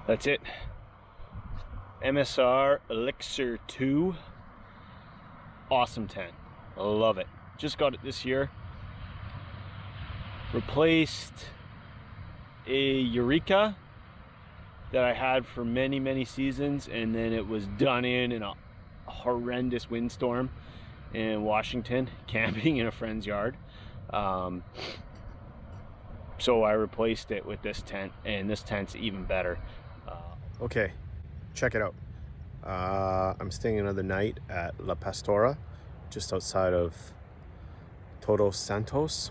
That's it. MSR Elixir 2. Awesome tent. I love it. Just got it this year. Replaced a Eureka that I had for many seasons, and then it was done in a horrendous windstorm in Washington, camping in a friend's yard. So I replaced it with this tent, and this tent's even better. Okay, check it out. I'm staying another night at La Pastora, just outside of Todo Santos,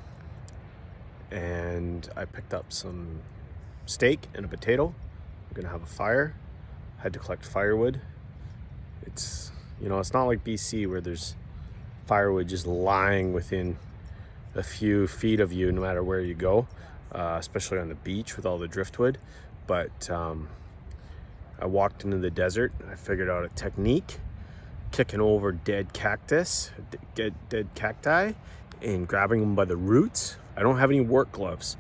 and I picked up some steak and a potato. I'm gonna have a fire. Had to collect firewood. It's, you know, it's not like BC where there's firewood just lying within a few feet of you no matter where you go, especially on the beach with all the driftwood. But I walked into the desert. I figured out a technique, kicking over dead cactus, dead cacti, and grabbing them by the roots. I don't have any work gloves.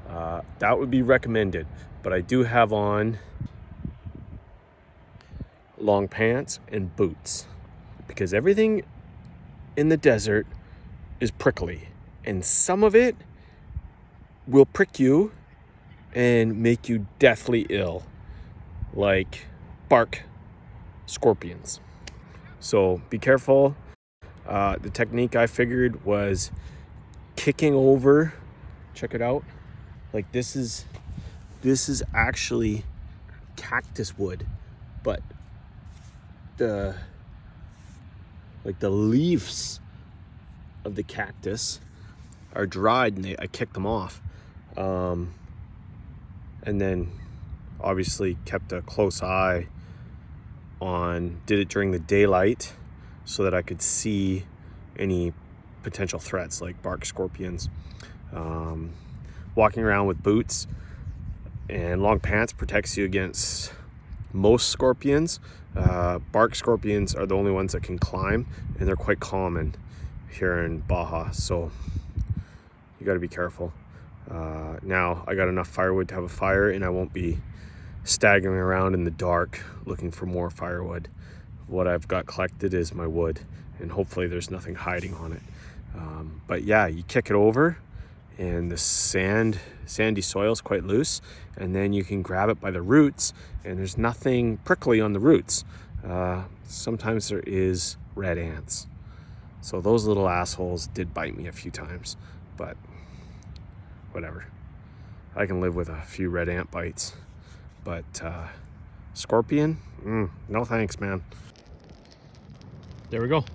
That would be recommended, but I do have on long pants and boots, because everything in the desert is prickly, and some of it will prick you and make you deathly ill, like bark scorpions. So be careful. The technique I figured was kicking over. Check it out. Like this is actually cactus wood, but the leaves of the cactus are dried, and I kicked them off, and then obviously kept a close eye on, did it during the daylight so that I could see any potential threats like bark scorpions. Walking around with boots and long pants protects you against most scorpions. Bark scorpions are the only ones that can climb, and they're quite common here in Baja, so you got to be careful. Now I got enough firewood to have a fire, and I won't be staggering around in the dark looking for more firewood. What I've got collected is my wood, and hopefully there's nothing hiding on it. But yeah, you kick it over, and the sandy soil is quite loose, and then you can grab it by the roots, and there's nothing prickly on the roots. Sometimes there is red ants, so those little assholes did bite me a few times, but whatever, I can live with a few red ant bites. But scorpion, no thanks, man. There we go.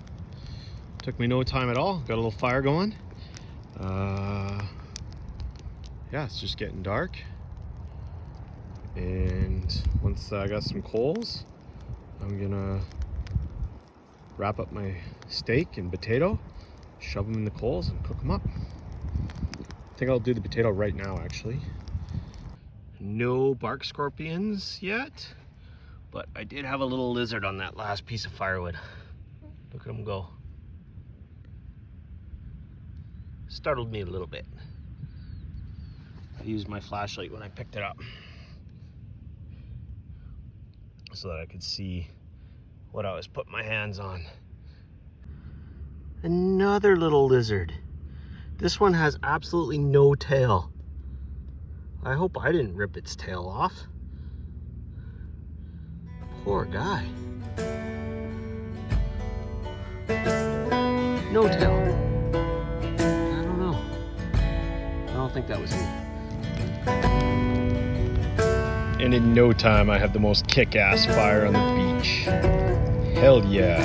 Took me no time at all. Got a little fire going. Yeah, it's just getting dark, and once I got some coals, I'm gonna wrap up my steak and potato, shove them in the coals, and cook them up. I think I'll do the potato right now, actually. No bark scorpions yet, but I did have a little lizard on that last piece of firewood. Look at him go. Startled me a little bit. I used my flashlight when I picked it up so that I could see what I was putting my hands on. Another little lizard. This one has absolutely no tail. I hope I didn't rip its tail off. Poor guy. No tail. I don't know. I don't think that was him. And in no time, I have the most kick-ass fire on the beach. Hell yeah.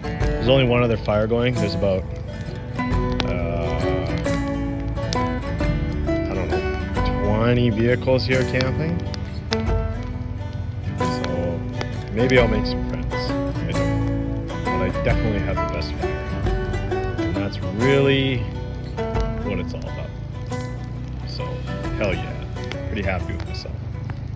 There's only one other fire going. There's about, I don't know, 20 vehicles here camping. So maybe I'll make some friends. I don't know. But I definitely have the best fire. And that's really what it's all about. So, hell yeah. Pretty happy with myself.